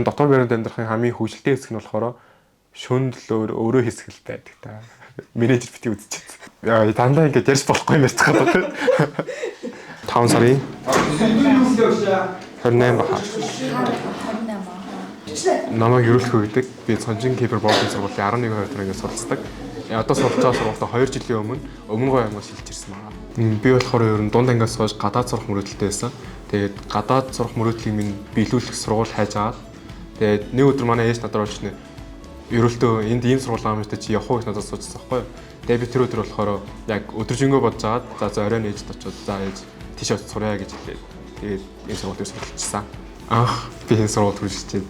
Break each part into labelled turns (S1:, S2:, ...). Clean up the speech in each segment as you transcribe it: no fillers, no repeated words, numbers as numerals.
S1: энэ дотор байранд амьдрахын хамгийн хөвжөлтэй хэсэг нь болохоор шөндөл өөрөө хэсэг л байдаг та. Менежер бити үзчихсэн. Яа дандаа ингэж ярьж болохгүй юм ярьж байгаа тийм. 5 сарын 28 баха. Намайг ерөөлхөө гэдэг. Би Цонжин киберболын сургуулийн 11 2 ингээд суралцдаг. Одоо сурч байгаа сургуультай 2 жилийн өмнө гоо аймагаас шилжиж ирсэн байна. Би болохоор ер нь дунд ангиас хойш гадаад сурах мөрөөдөлтэй байсан. Тэгээд гадаад сурах мөрөөдлийг минь биелүүлэх сургууль хайж агаад тэгээд нэг өдөр манай ээж надад орж ирсэн. Ерөөлтөө энд ийм сургууль байгаа юм шиг чи явах уу гэж надад суучихсан байхгүй юу. Тэгээд би тэр өдөр болохоор яг өдөржингөө бодож агаад за оройн ээжд очиод за ээж тийш сурья гэж хэлээд тэгээд энэ сургуульд суралцсан. Анх би энэ сургуульд хүрчээд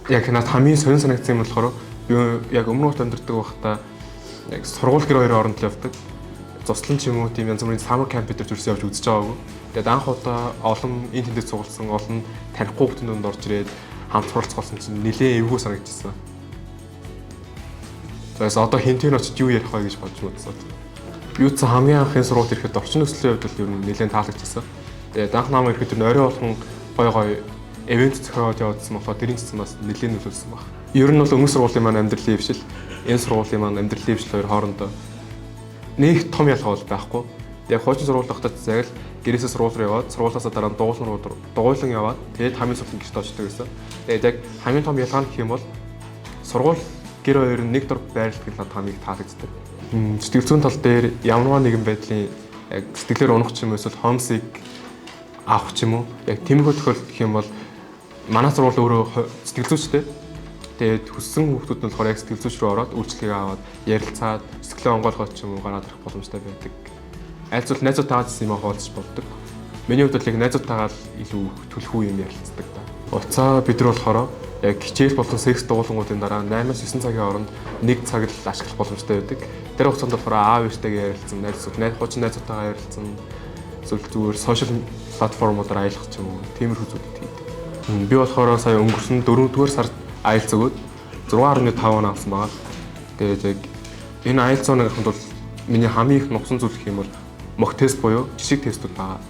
S1: яг надад хамгийн сонир санагдсан юм болохоор би яг өмнө нь өндөрдөг байхдаа яг сургууль гэр хоёрын оронд л явдаг. Цуслан ч юм уу тийм янз бүрийн summer camp дээр зүрхсэн явж үзэж байгаагүй. Тэгээд анх удаа олон энэ тэндээс цугласан олон танихгүй хүмүүст орж ирээд хамт суралцсан чинь нэлээ эвгүй санагдчихсан. Тэгээс одоо хинтэн очиж юу ярих вэ гэж бодож бодсон. Би үтсэн хамгийн анхны сургуульд ирэхэд орчин нөхцөлийн хувьд л ер нь нэлээд таалагдчихсан. Тэгээд анх намаа ирэхэд орой болгон гой эвент зохиоод явуулсан болохоор тэрийн цэцэн бас нэлээд нөлөөлсөн баг. Ер нь бол өмнөх сургуулийн маань амьдралын хвшил, энэ сургуулийн маань амьдралын хвшил хоёр хоорондоо нэг том ялгаа бол байхгүй. Яг хуучин сургууль багтаа яг л гэрээсээ сургууль руу яваад, сургуулиасаа дараа нь дугуйлан яваад, тэгээд хамгийн сүүлд гэрт очдог гэсэн. Тэгээд яг хамгийн том ялгаа нь гэх юм бол сургууль гэр хоёр нь нэг дор байрлах нь надад хамгийн таалагддаг. Сэтгэл зүйн тал дээр ямарваа нэгэн байдлын яг сэтгэлээр унах ч юм эсвэл homesick авах ч юм уу. Яг тиймэрхүү тохиолдол гэх юм бол манай сургууль өөрөө сэтгэл зүйчтэй. Тэгээд хүссэн хүмүүс нь болохоор яг сэтгэл зүйч рүү ороод үйлчлэгээ аваад ярилцаад сэтгэлээ онгойлгоод ч юм уу гараад ирэх боломжтой байдаг. Айлцвал найзуудтайгаа ч юм хуваалцаж болдог. Миний хувьд бол яг найзуудтайгаа илүү түлхүү юм ярилцдаг та. Уцаа бид нар болохоор яг хичээл болон секс дуулангуудын дараа 8-9 цагийн хооронд 1 цаг л ашиглах боломжтой байдаг. Тэр хугацаанд болохоор аав ээжтэйгээ ярилцсан, хуучин найзуудтайгаа ярилцсан, зүгээр сошиал платформудаар аялах ч юм уу тиймэрхүү зүйлүүд хийдэг. Би болохоор сая өнгөрсөн 4-р сард IELTS өгөөд 6.5 он авсан байгаа. Тэгээд яг энэ IELTS оног аханд бол миний хамгийн их нугсан зүйл гэх юм бол mock test буюу жишг тестүүд байгаа.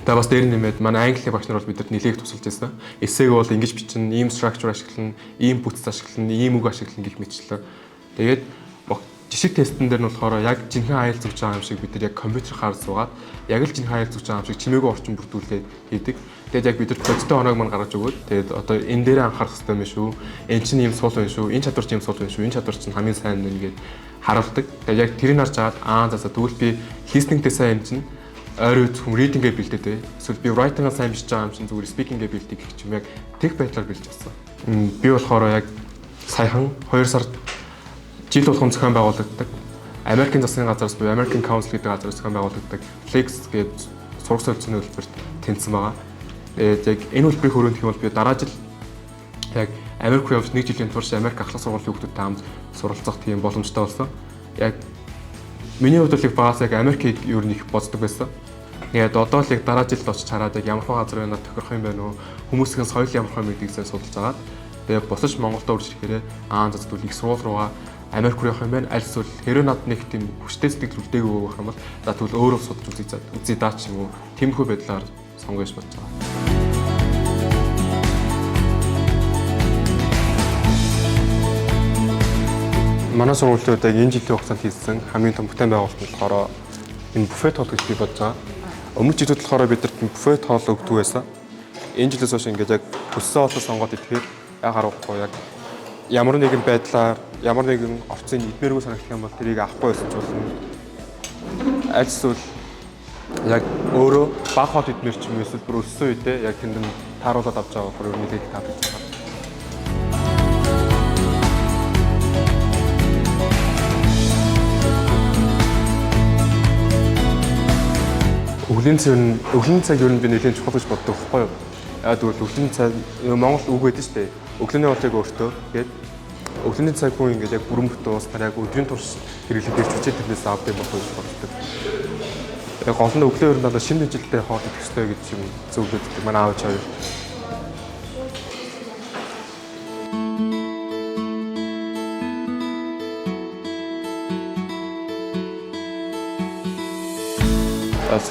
S1: Тэгээд бас дээр нэмээд манай англи багш нар бол бидэнд нэлээд тусалж байсан. Эсээг бол ингэж бичнэ, ийм structure ашиглана, ийм бүтц ашиглана, ийм үг ашиглана гэх мэтчлээ. Тэгээд жишг тестэн дээр нь болохоор яг жинхэнэ IELTS өгч байгаа юм шиг бид нар яг компьютер хаар суугаад яг л жинхэнэ IELTS өгч байгаа юм шиг чимээгүй орчин бүрдүүлээд хийдэг. Тэгээд яг бид нар бодиттой оноог мань гаргаж өгөөд тэгээд одоо энэ дээр анхаарах хэрэгтэй юм шүү. Энэ чинь ийм суул байна шүү. Энэ чадвар чинь ийм суул байна шүү. Энэ чадвар чинь хамгийн сайн байна гэдээ харуулдаг. Тэгээд яг тэрийг харж агаад за тэгвэл би listening-тэй сайн юм чинь ойроо зөвхөн reading-гээ бэлдээд бай. Эсвэл би writing-аа сайн бичиж байгаа юм чинь зүгээр speaking-гээ бэлдэх гэх юм яг тэг байдлаар бэлж авсан. Би болохоор яг саяхан 2 сард жил болгон зохион байгуулагддаг. Америкийн засгийн газраас буюу American Council гэдэг газраас зохион байгуулагддаг Flex гэдэг сурах солилцооны хөтөлбөрт тэнцсэн байгаа. Тэгээд яг энэ хөтөлбөрийн хүрээнд гэх юм бол би дараа жил яг Америк руу явж 1 жилийн турш Америк ахлах сургуулийн хүүхдүүдтэй хамт суралцах тийм боломжтой болсон. Яг миний хувьд л багаас яг Америкийг юу нэг боддог байсан. Тэгээд одоо л яг дараа жилд очиж хараад яг ямар газар байна тохирох юм байна уу? Хүмүүсийн соёл ямар мэдгийг сайн судалж агаад тэгээд босож Монголд урж ирэхээр за тэгвэл их сургууль руугаа Америк руу явах юм байна. Аль эсвэл хэрэв над нэг тийм хүчтэй сэтгэл үлдээгөө байх юм бол за тэгвэл өөрөө судалж үзье даа ч юм уу. Тиймэрхүү байдлаар сонгож бодож байгаа. Манай сургуулийн яг энэ жилийн хугацаанд хийсэн хамгийн том бүтээн байгуулалт нь болохоор энэ буфет хоол гэж би бодож байгаа. Өмнөх жилүүд болохоор бидэрт буфет хоол өгдөг байсан. Энэ жилээс хойш ингээд яг хүссэн хоолоо сонгоод идэхээр яг харахгүй яг ямар нэгэн байдлаар ямар нэгэн орцын идмээргүй санагдах юм бол тэрийг авахгүй байсан ч болно. Аль эсвэл яг өөрөө баг хот идмэр ч юм эсвэл бүр өссөн үедээ яг тэнд нь тааруулаад авч байгаа болохоор нэлээд таалагдж байгаа. Өглөөний цаг ер нь би нэлээд чухал гэж боддог байхгүй юу? Яг тэгвэл өглөөний цаг Монгол үг байдаг шүү дээ. Өглөөний хоолыг өөртөө тэгээд өглөөний цаг хүн ингээд яг бүрэн бүтэн ууснаар яг өдрийн турш хэрэглэдэг хүчтэй төрнөөс авдаг болох гэж боддог. Яг гол нь өглөө ер нь надад шинэ жилдээ хоол идэх хэрэгтэй гэж юм зөвлөдөг манай аав хоёр.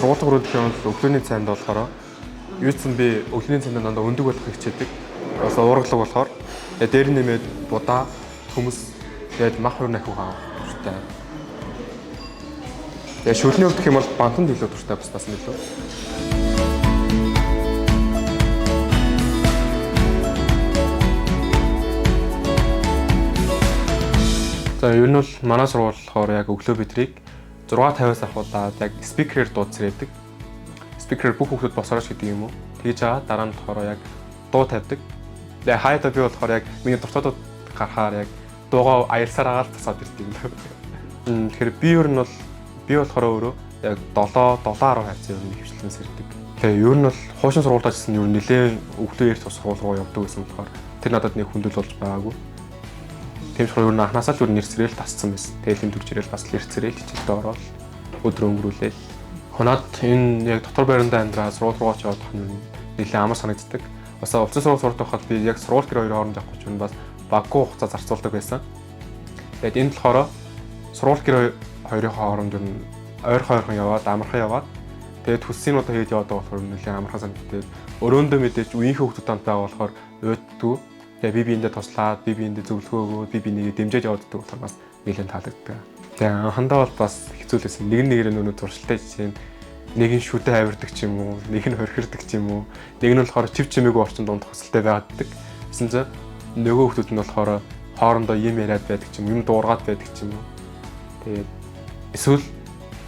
S1: Сургууль руу гэх юм бол өглөөний цайнд болохоор Юуцсан би өглөөний цайнд дандаа өндөг болохыг хичээдэг. Бас уургалаг болохоор дээр нэмээд будаа хүмс тэгээд мах хурн ахиу хаав. Тэгээ шүлний хувьд гэх юм бол бантанд илүү дуртай бас илүү. За ер нь бол манай сургууль болохоор яг өглөө бидрийг 6:50-аас ахуулаад яг спикерээр дууд зэрэгдэг. Спикерээр бүх хүмүүс босорооч гэдэг юм уу. Тэгж байгаа дараа нь болохоор яг дуу тавьдаг. Тэгээ хаяада би болохоор яг миний дуртайдууд гарахаар яг дуугаа аялсаар агаал тасаад ирдэг юм. Тэгэхээр би ер нь бол би болохоор өөрөө яг 7-10 хайцсан юм хвчлэн сэрдэг. Тэгээ ер нь бол хуушин сургуульд ажилласан ер нь нэлээд өглөө эрт сургууль руу явдаг гэсэн болохоор тэр надад нэг хүндэл болж байгаагүй. Тийм ч ер нь анхнаасаа л ер нь нэрсрэл тасцсан байсан. Тэгээ тэмдэг жирэл бас нэрсрэл хичээлдээ ороод өдрөө өнгөрүүлээ. Хоноод энэ яг дотор байранда амьдраа сургууль руу ч явах нь нэлээд амар санагддаг. Бас улсын сургууль сурдаг байхад би яг сургууль гэр хоёрын хооронд явах гэж бас баггүй хугацаа зарцуулдаг байсан. Тэгээд энэ болохоор сургууль гэр хоёрын хооронд ер нь ойрхон яваад амархан яваад тэгээд хүссийн удаа хэд яваад байгаа болохоор нэлээд амархан санагддаг. Өрөөндөө мэдээж үеийнхээ хүмүүс танд байгаа болохоор уйддгүй. Тэгээ би биендээ туслаад би биендээ зөвлөгөө өгөөд би бинийг дэмжиж явааддаг болохоор бас нэлээд таалагддаг. Тэгээ анхандаа бол бас хэцүү л байсан. Нэг нөрөө зуршилтай жишээ нэг нь шүдэ авирдаг ч юм уу, нэг нь хорхирдаг ч юм уу. Нэг нь болохоор чив чимээгүй орчинд дунд хөсөлтэй байгааддаг. Гэсэн чинь нөгөө хүмүүс нь болохоор хоорондоо юм яриад байдаг ч юм дуургаад байдаг ч юм уу. Тэгээд эсвэл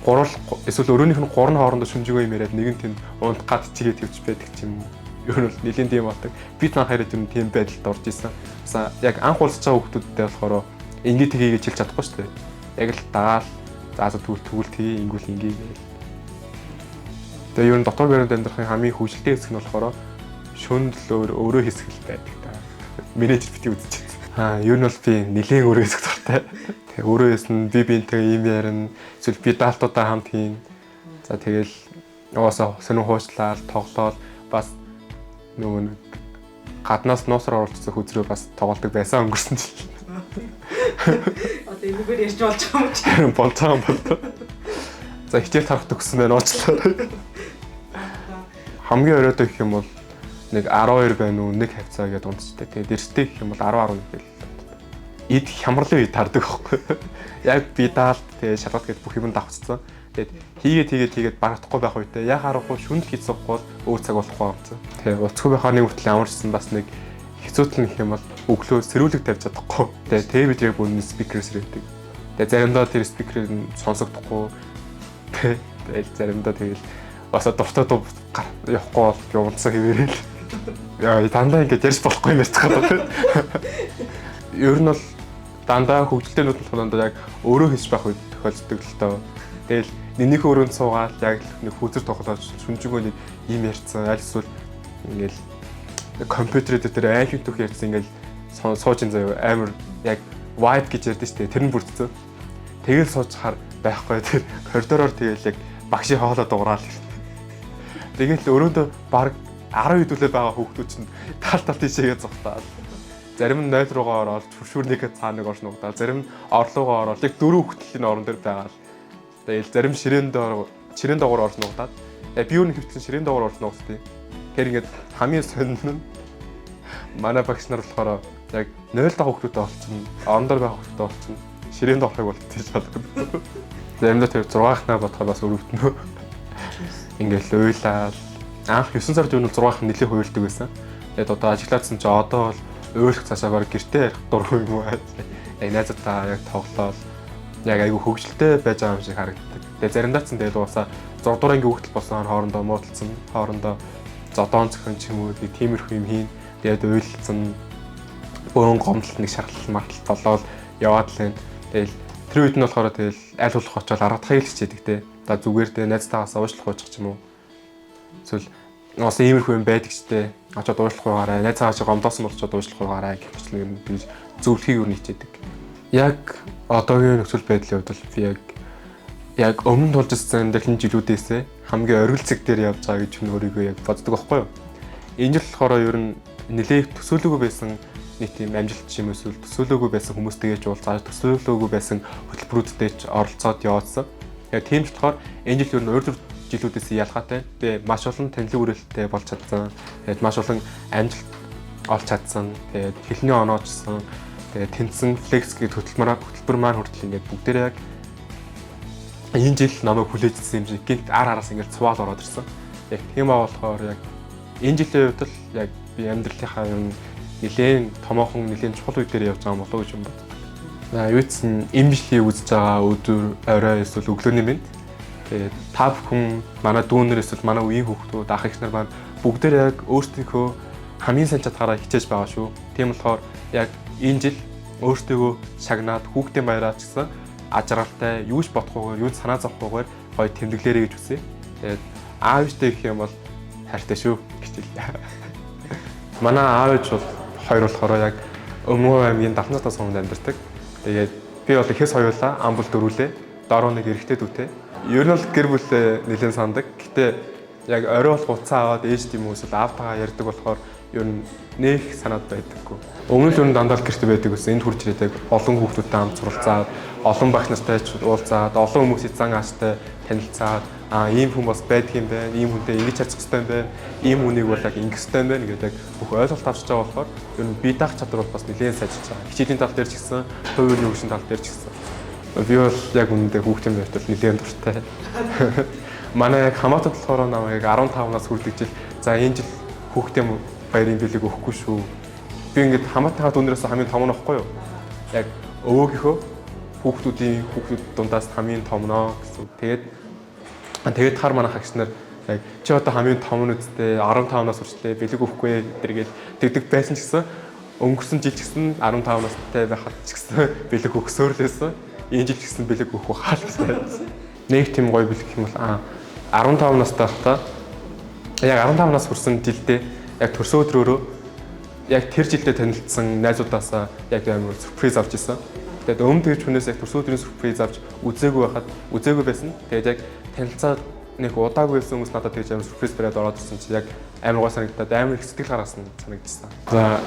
S1: өрөөнийх нь гурван хоорондоо шүнжигөө юм яриад нэг нь тэнд унд гад чигээ твч байдаг ч юм уу. Ер нь нэлийн тийм болдог. Би танах яриад юм тийм байдалд орж исэн. Яг анх уулзч байгаа хүмүүстэй болохоор ингэ тгийгээ хэлж чадахгүй шүү дээ. Яг л дагаал заасаа тэгвэл тгий ингүүл ингээ гээл. Тэгээ ер нь дотор байранд амьдрахын хамгийн хөвжөлтэй хэсэг нь болохоор шөндөл өөрөө хэсэг л байдаг та. Менежер бити үзчихсэн. Ер нь бол би нэлийн өөрөө хэсэг дуртай. Тэгээ өөрөө хэсэг би биентэйгээ юм ярина. Эсвэл би даалтуудаа хамт хийн. За тэгэл угаасаа сонин хуучлал тоглоод бас нөгөө гаднаас нуусраа оролцсон хүзрээ бас тоглолдог байсан өнгөрсөн жил. Одоо энэгээр ярьж болж байгаа юм чи. Болж байгаа юм бол. За хичээл тарах төгссөн байна уучлаарай. Хамгийн оройтой гэх юм бол нэг 12 байна уу нэг хавцаа гэдэг унтчихдээ. Тэгээд дэрстэй гэх юм бол 10 гээл. Эд хямралын үед тардаг байхгүй. Яг би даалт тэгээд шалгалт гээд бүх юм давцсан. Тэгээд хийгээд барагдахгүй байх үедээ яг харахгүй шүнд хийцэхгүй бол өөр цаг болохгүй юм. Тэгээ уцгүй байхаар нэг хүртэл амарчсан бас нэг хэцүүтэл гэх юм бол өглөө сэрүүлэг тавьж чадахгүй. Тэгээ бидрийг бүр спикерс ирээдэг. Тэгээ заримдаа тэр спикерыг сонсогдохгүй. Тэгээ заримдаа тэгэл бас дуртай дуу явахгүй бол би унтсан хэвээрээ л. Яа дандаа ингэж ярьж болохгүй юм ярьж байгаа. Ер нь бол дандаа хөвгөлтэй нүд болохоор яг өөрөө хийж байх үед тохиолддог л тоо. Тэгэл нэнийхээ өрөөнд суугаад яг нэг хүүзэр тоглоод шүнжигөө нэг юм ярьцсан. Аль эсвэл ингээл компьютер дээр айлын төх ярьсан ингээл сууж ин заяа амар яг wide гэж ярьдэн штэ. Тэр нь бүрдсэн. Тэгэл сууж хаар байхгүй тэр коридороор тэгэл яг багшийн хоолоо дуурал. Тэгэл өрөөндөө баг 10 хэдүүлээ байгаа хүүхдүүд чинь тал тийшээгээ зогтаад. Зарим нь 0 руугаа ороод шүршүүрнийхээ цааныг орж нугдаа. Зарим нь орлуугаа ороод яг 4 хүүхдлийн орон дээр байгаа. Тэгэл зарим ширээн дагуур орж нугдаад. Би юу нэг хөвтлэн ширээн дагуур орж нугдтыг. Тэгэхээр ингээд хамгийн сонин нь манай багш нар болохоор яг 0 дах хүүхдүүд олчихно. Орон дээр байгаа хүүхдүүд олчихно. Ширээнд орохыг болтгий шалгав. Заримдаа тэр 6-ахнаа бодоход бас өрөвдөнө. Ингээл уйлаад анх 9 сард юу 6-ах нэлээд хуйлдаг байсан. Тэгээд одоо ажиглаадсан чи одоо бол уйлах цаашаа баг гэртээ ярих дургүй юм уу. Яг найзтайгаа яг тоглоод яг айгүй хөвгөлтэй байж байгаа юм шиг харагддаг. Тэгээд заримдаа ч тэгээд уусаа 6 дугаар ангийн хүүхдэл болсон хоорондоо муудалцсан. Хоорондоо зодоон зөхөн ч юм уу тиймэрхүү юм хийн. Тэгээд уйлцсан. Бөөн гомдолт нэг шархал марталт болоод яваад л байна. Тэгэл тэр үед нь болохоор тэгэл аль болох очоод аргадахыг л хичээдэг те. За зүгээр те найзтайгаасаа уушлах уучих ч юм уу. Эсвэл нуус иймэрхүү юм байдаг ч те. Очоод уушлах байгаарай. Найзтайгаа чи гомдоосон болчоод уушлах байгаарай гэх юм би зөвлөхийг юу хичээдэг. Яг одоогийн нөхцөл байдлын хувьд бол би яг өмнө тулж ирсэн дэлхийн жилүүдээсээ хамгийн оргил зэг дээр явж байгаа гэж өөрийгөө яг боддог байхгүй юу. Энэ жил болохоор ер нь нэлээд төсөөлөөгүй байсан нэг тийм амжилт юм эсвэл төсөөлөөгүй байсан хүмүүстэйгээ уулзаад төсөөлөөгүй байсан хөтөлбөрүүдтэй ч оролцоод яваадсан. Яг тийм ч болохоор энэ жил ер нь жилүүдээс ялгаатай. Тэгээд маш олон танилын хүрээлэлтэй болж чадсан. Тэгээд маш олон амжилт олж чадсан. Тэгээд хэлний оноочсон. Тэгээд тэнцэн флекс гэдэг хөтөлбөр маань хүртэл ингээд бүгдээрээ яг энэ жил намайг хүлээжсэн юм шиг гинт араас ингээд цувал ороод ирсэн. Яг тийм болохоор яг энэ жилийн хувьд л яг би амьдралынхаа юм нэлээд томоохон нэлээд чухал үе дээр явж байгаа болов уу гэж юм бод. Юу гэсэн энэ бичлэгийг үзэж байгаа өдөр орой эсвэл өглөөний мэнд. Тэгээд та бүхэн манай дүүнэр эсвэл манай үеийн хүүхдүүд ах эх нар маань бүгдээр яг өөрсдийнхөө хамгийн сайн чадхаараа хичээж байгаа шүү. Тийм болохоор яг энэ жил өөртөө шагнаад хүүхдийн баяраа ч гэсэн аж аргалтай юуж бодохгүйгээр юуж санаа зовхгүйгээр гоё тэмдэглээрэй гэж хүсье. Тэгээд аав ээжтэй гэх юм бол хайртай шүү гэж хэлье. Манай аав ээж бол хоёр болохоор яг Өмнө аймгийн Давханцтай суманд амьдардаг. Тэгээд би бол ихэс хоёулаа ам бол дөрвөлээ. Дороо нэг эрэгтэй дүүтэй. Ер нь бол гэр бүлээ нэлээд сандаг. Гэтэ яг орой болох уцаа аваад ээж тийм үэсвэл аавтайгаа ярьдаг болохоор ер нь нэх санаад байдаггүй. Өмнө нь ер нь дандаа гэрте байдаг ус энд хурж ирээд олон хүүхдүүдтэй хамт суралцаад, олон багш нартай ч уулзаад, олон хүмүүсийн зан ааштай танилцаад, ийм хүн бас байдаг юм байна, ийм хүнтэй ингэж харьцах хэрэгтэй юм байна, ийм хүнийг бол яг ингэх хэрэгтэй юм байна гэдэг яг бүх ойлголт авчиж байгаа болохоор ер нь бие даах чадвар бол бас нэлээд сайжирч байгаа. Хичээлийн тал дээр ч гэсэн, хувийн хөгжлийн тал дээр ч гэсэн. Би бол яг үнэндээ хүүхдийн байртал нэлээд дуртай. Манай яг хамаатан болохоор намайг 15 нас хүртэж жил за энэ жил хүүхдийн баярын бэлэг өгөхгүй шүү. Би ингээд хамаатныхаа дүүнээс хамгийн том нь واخгүй юу? Яг өвөөгийнхөө хүүхдүүд дундаас хамгийн том нөө гэсэн. Тэгээд хар манай хагч нар яг чи одоо хамгийн том нь үстэй 15 нас хүрчлээ бэлэг өгөхгүй тэргээл тэгдэг байсан ч гэсэн өнгөрсөн жил ч гэсэн 15 настай байхад ч гэсэн бэлэг өгсөөр лээсэн. Энэ жил ч гэсэн бэлэг өгөх хаалтай. Нэг тийм гоё бэлэг юм бол 15 настай байхдаа яг 15 нас хүрсэн жилдээ яг төрсөн өдрөөрөө яг тэр жилдээ танилцсан найзуудаасаа яг амар сюрприз авч ирсэн. Тэгээд өмнө тэгж хүнээс яг төрсөн өдрийн сюрприз авч үзээгүй байсан. Тэгээд яг танилцаад нэг удаагүй байсан хүмүүс надад тэгж амар сюрприз бариад ороод ирсэн чи яг амар гоо санагдаад амар их сэтгэл гаргасан санагдчихсан. За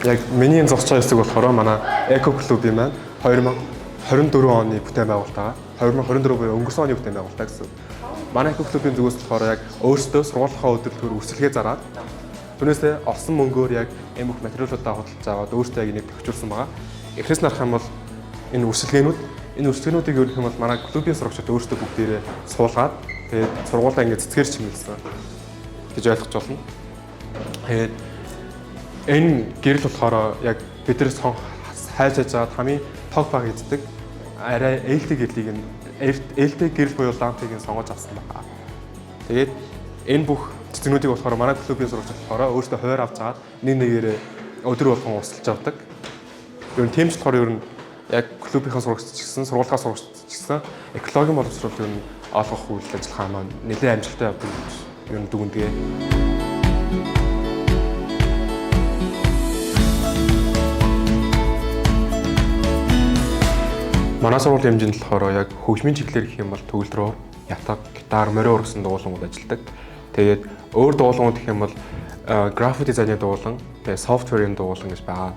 S1: яг миний энэ зогсож байгаа хэсэг болохоор манай Эко клубын маань 2024 оны бүтээн байгуулалтаа 2024 буюу өнгөрсөн оны бүтээн байгуулалтаа гэсэн. Манай Эко клубын зүгээс болохоор яг өөрсдөө сургуулийнхаа өдөрлөөр үрсэлгээ зараад түүнээсээ олсон мөнгөөр яг энэ бүх материалуудаа худалдаж аваад өөртөө яг энийг тохижуулсан байгаа. Эхнээс нь харах юм бол энэ үрсэлгээнүүдийг өөрөх юм бол манай клубын сурагчид өөрсдөө бүгдээрээ суулгаад тэгээд сургуулаа ингээд цэцгээр чимэлсэн гэж ойлгож байна. Тэгээд энэ гэрэл болохоор яг биднээс хайж байгаа хамгийн тог баг эздэг арай ээлтэй гэрэл буюу лампыг сонгож авсан байна. Тэгээд энэ бүх цэцгнүүдийг болохоор манай клубын сурагчид болохоор өөрсдөө хуваар авч аваад нэгээрээ өдөр болгон усталж авдаг. Ер нь тийм ч болохоор ер нь яг клубийнхаа сурагчид ч гэсэн сургуулийнхаа сурагчид ч гэсэн экологийн боловсрол ер нь олгох үйл ажиллагаа маань нэлээд амжилттай явдаг гэж ер нь дүгнэдэг. Манай сургуулийн хэмжээнд болохоор яг хөгжмийн чиглэлээр гэх юм бол төгөлдрөөр, ятаг, гитар, морин ургасан дуулангууд ажилладаг. Тэгээд өөр дуулангууд гэх юм бол график дизайны дуулан, тэгээд софтверийн дуулан гэж байгаа.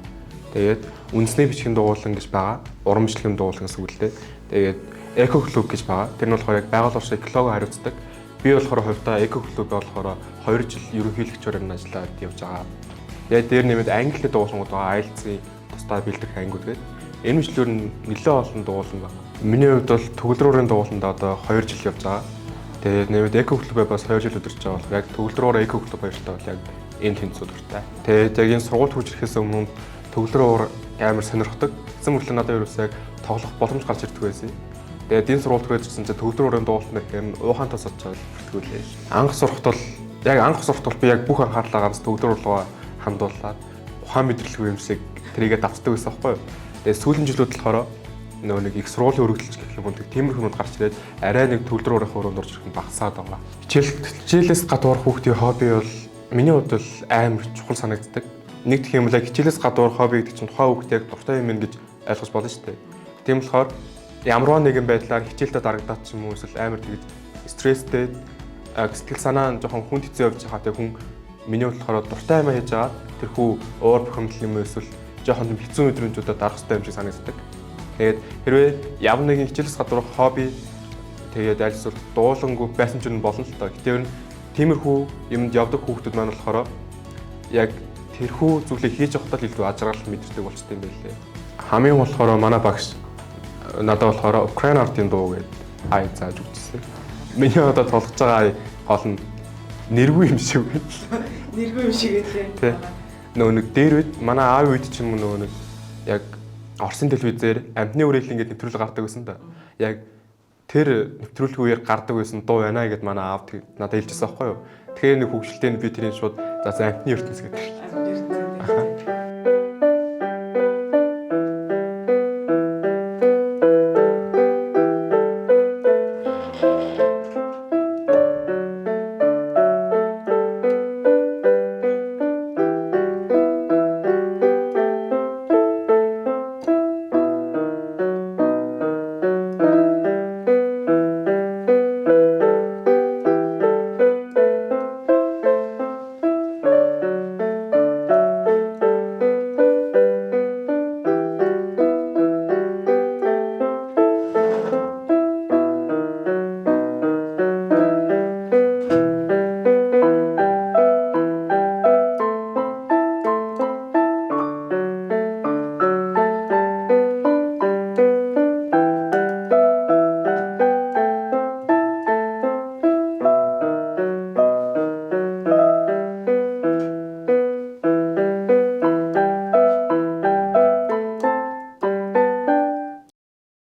S1: Тэгээд үндэсний бичгийн дуулан гэж байгаа. Уран бичлэгийн дуулан гэсэн үг л дээ. Тэгээд Эко клуб гэж байгаа. Тэр нь болохоор яг байгаль орчны экологи хариуцдаг. Би болохоор хувьдаа Эко клуб болохоор 2 жил ерөнхийлөгчөөр нь ажиллаад явж байгаа. Тэгээд дээр нэмээд англи дуулангууд байгаа. IELTS-ийн тусдаа бэлдэх ангиуд гэдэг. Энэ мэтлэр нь нэлээд олон дуулан байна. Миний хувьд бол төгөлдрөөрийн дууланд одоо 2 жил явж байгаа. Тэгээд нэмээд Эко клубээ бас 2 жил өдөрч байгаа бол яг төгөлдрөөр Эко клуб баяртай бол яг энэ тэнцүү дуртай. Тэгээд яг энэ сургууль хурж ирэхээс өмнө төгөлдрөөр амар сонирхдаг. Эцэг мөрлөө надад ерөөсөө яг тоглох боломж гарч ирдэг байсан. Тэгээд энэ сургуульд хүрээжсэн чинь төгөлдрөөрийн дуулалтнаар гэм уухантаа содж байгаа бүртгүүлээ. Анх сурахад бол би яг бүх анхаарлаа ганц төгөлдрөөр руугаа хандуулаад ухаан мэдрэлгүй юм шиг тэрийгээ давцдаг байсан байхгүй юу. Тэгээд сүүлийн жилүүд болохоор нөгөө нэг их сургуулийн өргөдөлч гэх юм уу тиймэрхүү юмуд гарч ирээд арай нэг төгөлдрөөрийн хөрөнд орж ирэх нь багасаад байгаа. Хичээлээс гадуур хүүхдийн хобби бол миний хувьд бол амар чухал санагддаг. Нэг гэх юм бол хичээлээс гадуур хобби гэдэг чинь тухайн хүүхд яг дуртай юм гэж ойлгож болно шүү дээ. Тийм болохоор ямарваа нэгэн байдлаар хичээлдээ дарагдаад ч юм уу эсвэл амар тэгж стресстэй сэтгэл санаа нь жоохон хүнд хэцүү явж байгаа тэг хүн миний болохоор дуртай юм хийж байгаа тэр хүү уур бухимдал юм эсвэл жоохон хэцүү өдрөмжүүдэд дарах хэрэгтэй юм шиг санагддаг. Тэгээд хэрвээ ямар нэгэн хичээлээс гадуур хобби Тэгээд аль эсвэл дуулангүй байсан ч юм болно л доо. Гэтэл тиймэрхүү юмд явдаг хүүхдүүд маань болохоор яг тэрхүү зүйлийг хийж явахдаа л илүү ажрал мэдэрдэг болчтой юм байлээ. Хамгийн болохоор манай багш надад болохоор Украин артын дуу гэдэг ай зааж өгсөн. Миний одоо тоглож байгаа гол нь нэргүй юм шиг байна.
S2: Нэргүй юм шиг байлээ.
S1: Нөгөө нэг дээр үед манай аав үед ч юм уу нөгөө нэг яг Орсын телевизээр амтны үрэл ингээд нэвтрүүлэг гардаг байсан да. Яг тэр нэвтрүүлэг үеэр гардаг байсан дуу байна гэдээ манай аав надад хэлжсэн байхгүй юу. Тэгэхээр нэг хөвгөлтэй би тэрийг шууд за амтны ертөнц гэдэг.